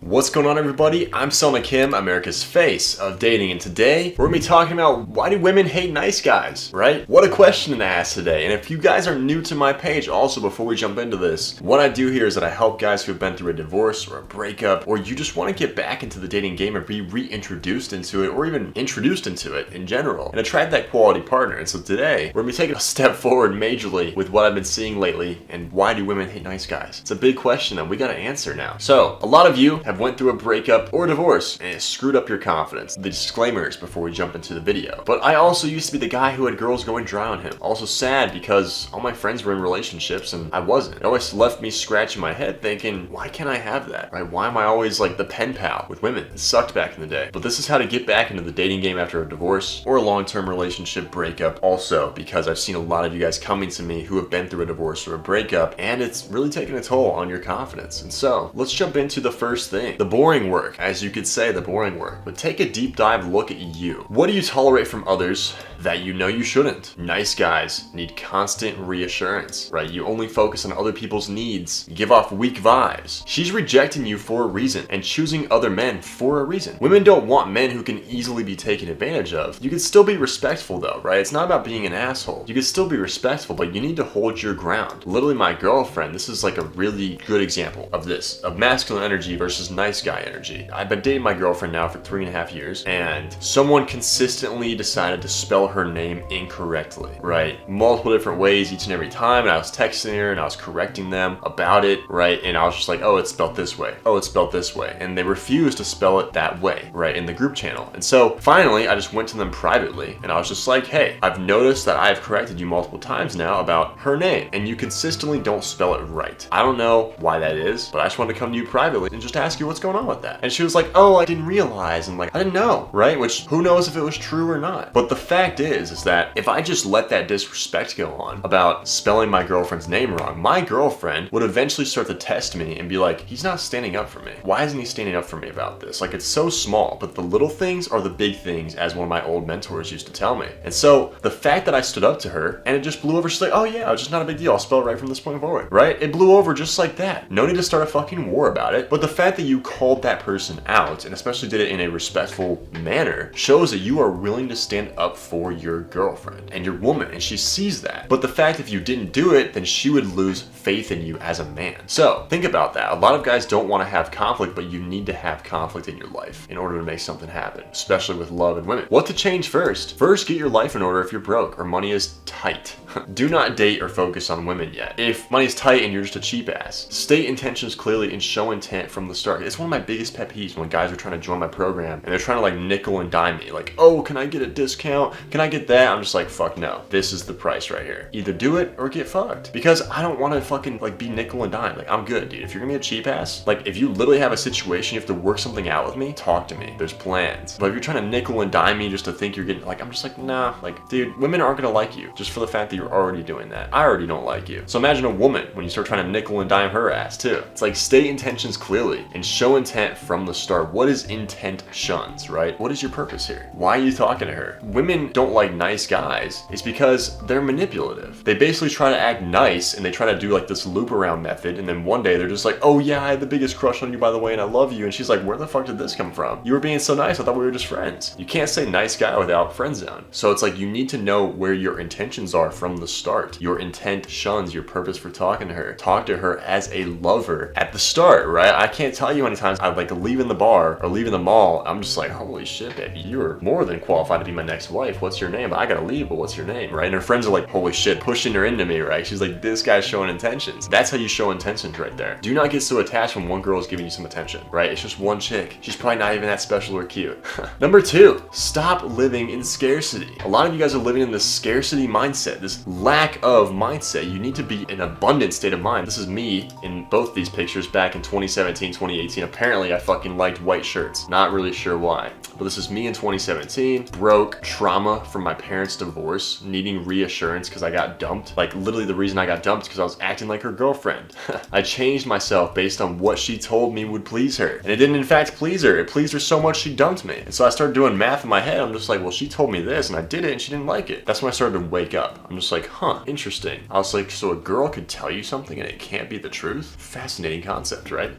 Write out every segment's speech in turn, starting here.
What's going on, everybody? I'm Selna Kim, America's face of dating, and today we're gonna be talking about why do women hate nice guys, right? What a question to ask today. And if you guys are new to my page, also before we jump into this, what I do here is that I help guys who have been through a divorce or a breakup, or you just want to get back into the dating game or be reintroduced into it, or even introduced into it in general, and attract that quality partner. And so today we're gonna be taking a step forward majorly with what I've been seeing lately and why do women hate nice guys. It's a big question that we gotta answer now. So a lot of you have went through a breakup or a divorce and it screwed up your confidence. The disclaimers before we jump into the video. But I also used to be the guy who had girls going dry on him. Also sad because all my friends were in relationships and I wasn't. It always left me scratching my head thinking, why can't I have that, right? Why am I always like the pen pal with women? It sucked back in the day. But this is how to get back into the dating game after a divorce or a long-term relationship breakup also, because I've seen a lot of you guys coming to me who have been through a divorce or a breakup and it's really taken a toll on your confidence. And so let's jump into the first thing. The boring work, as you could say, the boring work. But take a deep dive look at you. What do you tolerate from others that you know you shouldn't? Nice guys need constant reassurance, right? You only focus on other people's needs. You give off weak vibes. She's rejecting you for a reason and choosing other men for a reason. Women don't want men who can easily be taken advantage of. You can still be respectful though, right? It's not about being an asshole. You can still be respectful, but you need to hold your ground. Literally my girlfriend, this is like a really good example of this, of masculine energy versus nice guy energy. I've been dating my girlfriend now for 3.5 years and someone consistently decided to spell her name incorrectly, right? Multiple different ways each and every time, and I was texting her and I was correcting them about it, right? And I was just like, oh, it's spelled this way. Oh, it's spelled this way. And they refused to spell it that way, right? In the group channel. And so finally, I just went to them privately and I was just like, hey, I've noticed that I've corrected you multiple times now about her name and you consistently don't spell it right. I don't know why that is, but I just wanted to come to you privately and just ask you what's going on with that. And she was like, oh, I didn't realize. And like, I didn't know, right? Which who knows if it was true or not. But the fact is that if I just let that disrespect go on about spelling my girlfriend's name wrong, my girlfriend would eventually start to test me and be like, he's not standing up for me. Why isn't he standing up for me about this? Like, it's so small, but the little things are the big things, as one of my old mentors used to tell me. And so the fact that I stood up to her and it just blew over, she's like, oh yeah, it's just not a big deal. I'll spell it right from this point forward, right? It blew over just like that. No need to start a fucking war about it. But the fact that you called that person out, and especially did it in a respectful manner, shows that you are willing to stand up for your girlfriend and your woman, and she sees that. But the fact if you didn't do it, then she would lose faith in you as a man. So think about that. A lot of guys don't want to have conflict, but you need to have conflict in your life in order to make something happen, especially with love and women. What to change first? First, get your life in order if you're broke or money is tight. Do not date or focus on women yet. If money's tight and you're just a cheap ass, state intentions clearly and show intent from the start. It's one of my biggest pet peeves when guys are trying to join my program and they're trying to like nickel and dime me. Like, oh, can I get a discount? Can I get that? I'm just like, fuck no. This is the price right here. Either do it or get fucked. Because I don't want to fucking like be nickel and dime. Like, I'm good, dude. If you're gonna be a cheap ass, like if you literally have a situation, you have to work something out with me, talk to me. There's plans. But if you're trying to nickel and dime me just to think you're getting, like, I'm just like, nah. Like, dude, women aren't gonna like you just for the fact that you're already doing that. I already don't like you. So imagine a woman when you start trying to nickel and dime her ass too. It's like, state intentions clearly and show intent from the start. What is intent shuns, right? What is your purpose here? Why are you talking to her? Women don't like nice guys. It's because they're manipulative. They basically try to act nice and they try to do like this loop around method, and then one day they're just like, oh yeah, I had the biggest crush on you, by the way, and I love you. And she's like, where the fuck did this come from? You were being so nice. I thought we were just friends. You can't say nice guy without friend zone. So it's like, you need to know where your intentions are from the start. Your intent shuns your purpose for talking to her. Talk to her as a lover at the start, right? I can't tell you how many times I'd like leaving the bar or leaving the mall. I'm just like, holy shit, baby, you're more than qualified to be my next wife. What's your name? I gotta leave, but what's your name, right? And her friends are like, holy shit, pushing her into me, right? She's like, this guy's showing intentions. That's how you show intentions right there. Do not get so attached when one girl is giving you some attention, right? It's just one chick. She's probably not even that special or cute. Number 2, stop living in scarcity. A lot of you guys are living in this scarcity mindset, this lack of mindset. You need to be in an abundant state of mind. This is me in both these pictures back in 2017, 2018. Apparently I fucking liked white shirts. Not really sure why. But this is me in 2017, broke, trauma from my parents' divorce, needing reassurance because I got dumped. Like, literally the reason I got dumped is because I was acting like her girlfriend. I changed myself based on what she told me would please her. And it didn't in fact please her. It pleased her so much she dumped me. And so I started doing math in my head. I'm just like, well, she told me this and I did it and she didn't like it. That's when I started to wake up. I'm just just like, huh, interesting. I was like, so a girl could tell you something and it can't be the truth? Fascinating concept, right?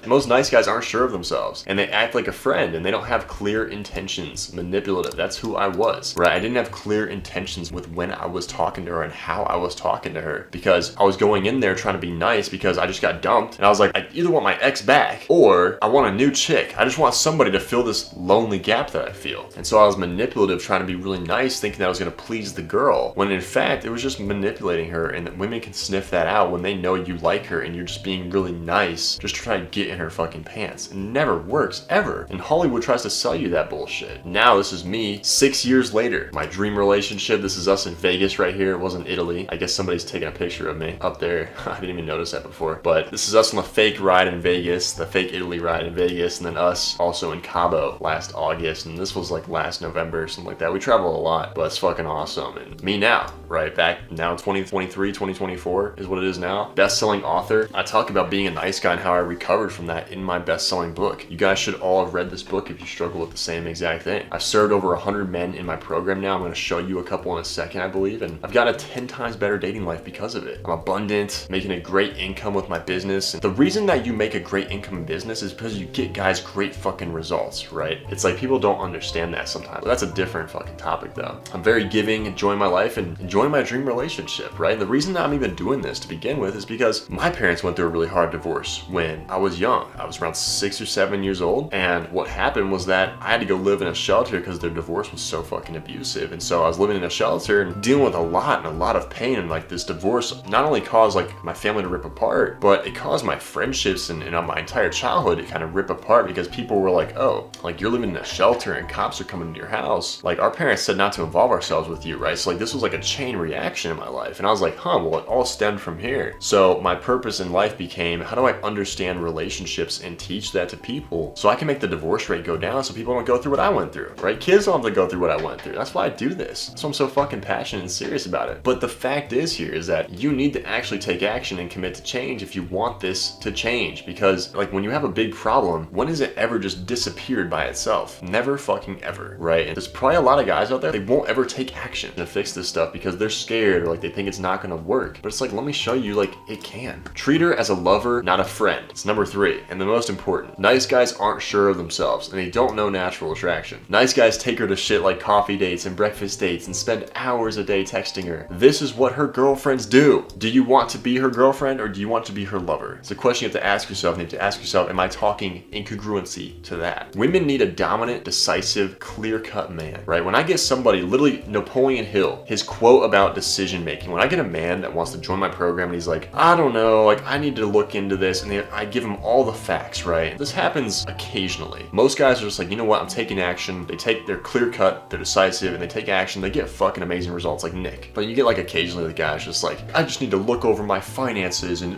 Most nice guys aren't sure of themselves and they act like a friend and they don't have clear intentions. Manipulative. That's who I was, right? I didn't have clear intentions with when I was talking to her and how I was talking to her, because I was going in there trying to be nice because I just got dumped and I was like, I either want my ex back or I want a new chick. I just want somebody to fill this lonely gap that I feel. And so I was manipulative, trying to be really nice, thinking that I was going to please the girl, when in fact it was just manipulating her. And that women can sniff that out when they know you like her and you're just being really nice just to try to get in her fucking pants. It never works, ever. And Hollywood tries to sell you that bullshit. Now this is me 6 years later. My dream relationship. This is us in Vegas right here. It wasn't Italy. I guess somebody's taking a picture of me up there. I didn't even notice that before. But this is us on the fake ride in Vegas, the fake Italy ride in Vegas, and then us also in Cabo last August. And this was like last November or something like that. We travel a lot, but it's fucking awesome. And me now, right back now, 2023, 2024 is what it is now. Best-selling author. I talk about being a nice guy and how I recovered from that in my best-selling book. You guys should all have read this book if you struggle with the same exact thing. I've served over 100 men in my program now. I'm going to show you a couple in a second, I believe, and I've got a 10 times better dating life because of it. I'm abundant, making a great income with my business. And the reason that you make a great income in business is because you get guys great fucking results, right? It's like people don't understand that sometimes. But that's a different fucking topic though. I'm very giving, enjoying my life and enjoying my dream relationship, right? And the reason that I'm even doing this to begin with is because my parents went through a really hard divorce when I was young. I was around 6 or 7 years old, and what happened was that I had to go live in a shelter because their divorce was so fucking abusive. And so I was living in a shelter and dealing with a lot of pain, and like this divorce not only caused like my family to rip apart, but it caused my friendships and my entire childhood to kind of rip apart, because people were like, oh, like you're living in a shelter and cops are coming to your house. Like our parents said not to involve ourselves with you, right? So like this was like a chain reaction in my life. And I was like, huh, well, it all stemmed from here. So my purpose in life became, how do I understand relationships and teach that to people so I can make the divorce rate go down so people don't go through what I went through, right? Kids don't have to go through what I went through. That's why I do this. That's why I'm so fucking passionate and serious about it. But the fact is here is that you need to actually take action and commit to change if you want this to change. Because like when you have a big problem, when has it ever just disappeared by itself? Never fucking ever, right? And there's probably a lot of guys out there, they won't ever take action to fix this stuff because they're scared or like they think it's not gonna work. But it's like, let me show you, like it can. Treat her as a lover, not a friend. It's number 3 and the most important. Nice guys aren't sure of themselves and they don't know natural attraction. Nice guys take her to shit like coffee dates and breakfast dates and spend hours a day texting her. This is what her girlfriends do. Do you want to be her girlfriend or do you want to be her lover? It's a question you have to ask yourself. You have to ask yourself, am I talking in congruency to that? Women need a dominant, decisive, clear-cut man, right? When I get somebody, literally Napoleon Hill, his quote about decision making, when I get a man that wants to join my program and he's like, I don't know, like I need to look into this, and I give him all the facts, right? This happens occasionally. Most guys are just like, you know what, I'm taking action. They're clear-cut, they're decisive, and they take action. They get fucking amazing results like Nick. But you get like occasionally the guy's just like, I just need to look over my finances and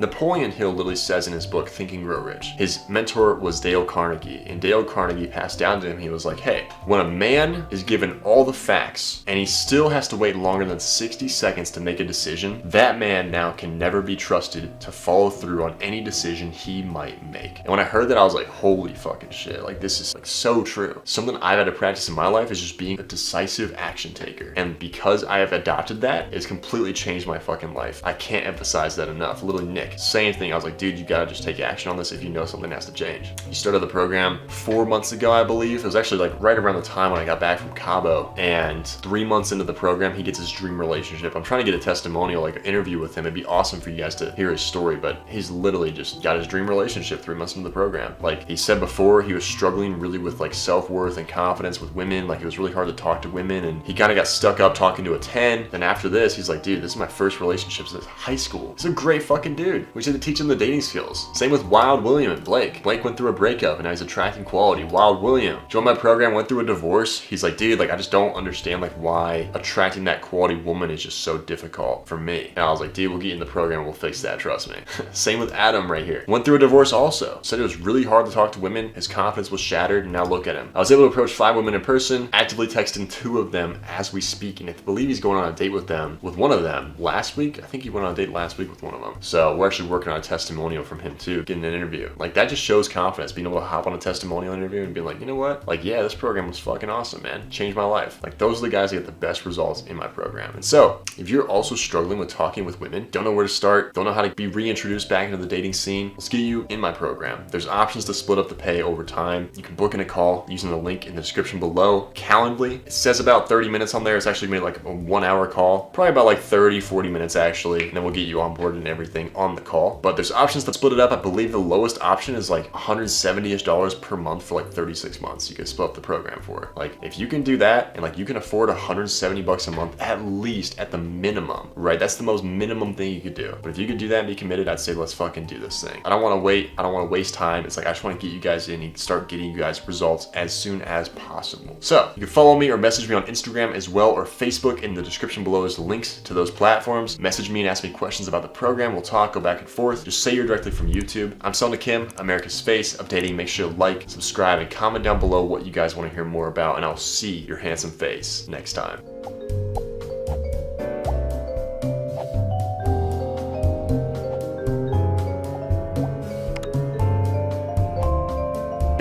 Napoleon Hill literally says in his book, Think and Grow Rich, his mentor was Dale Carnegie, and Dale Carnegie passed down to him, he was like, hey, when a man is given all the facts and he still has to wait longer than 60 seconds to make a decision, that man now can never be trusted to follow through on any decision he might make. And when I heard that, I was like, holy fucking shit, like this is like so true. Something I've had to practice in my life is just being a decisive action taker. And because I have adopted that, it's completely changed my fucking life. I can't emphasize that enough. Literally Nick, same thing. I was like, dude, you gotta just take action on this if you know something has to change. He started the program 4 months ago, I believe. It was actually like right around the time when I got back from Cabo, and 3 months into the program, he gets his dream relationship. I'm trying to get a testimonial, like an interview with him. It'd be awesome for you guys to hear his story, but he's literally just got his dream relationship 3 months into the program. Like he said before, he was struggling really with like self-worth and confidence with women. Like it was really hard to talk to women, and he kind of got stuck up talking to a 10. Then after this, he's like, dude, this is my first relationship since high school. He's a great fucking dude. We should teach him the dating skills. Same with Wild William and Blake. Blake went through a breakup and now he's attracting quality. Wild William joined my program, went through a divorce. He's like, dude, like I just don't understand like why attracting that quality woman is just so difficult for me. And I was like, dude, we'll get you in the program and we'll fix that, trust me. Same with Adam right here. Went through a divorce also. Said it was really hard to talk to women. His confidence was shattered, and now look at him. I was able to approach 5 women in person, actively texting 2 of them as we speak, and I believe he's going on a date with one of them last week. I think he went on a date last week with one of them. So we're actually working on a testimonial from him too, getting an interview. Like that just shows confidence, being able to hop on a testimonial interview and be like, you know what? Like, yeah, this program was fucking awesome, man. Changed my life. Like those are the guys that get the best results in my program. program. And so, if you're also struggling with talking with women, don't know where to start, don't know how to be reintroduced back into the dating scene, let's get you in my program. There's options to split up the pay over time. You can book in a call using the link in the description below. Calendly, it says about 30 minutes on there. It's actually made like a 1 hour call, probably about like 30-40 minutes actually, and then we'll get you on board and everything on the call. But there's options to split it up. I believe the lowest option is like $170-ish per month for like 36 months. You can split up the program for. Like, if you can do that and like you can afford $170 a month at least at the minimum, right? That's the most minimum thing you could do. But if you could do that and be committed, I'd say let's fucking do this thing. I don't want to wait. I don't want to waste time. It's like I just want to get you guys in and start getting you guys results as soon as possible. So you can follow me or message me on Instagram as well, or Facebook. In the description below is links to those platforms. Message me and ask me questions about the program. We'll talk, go back and forth. Just say you're directly from YouTube. I'm Selna Kim, America's Face of Dating. Make sure to like, subscribe, and comment down below what you guys want to hear more about, and I'll see your handsome face next time.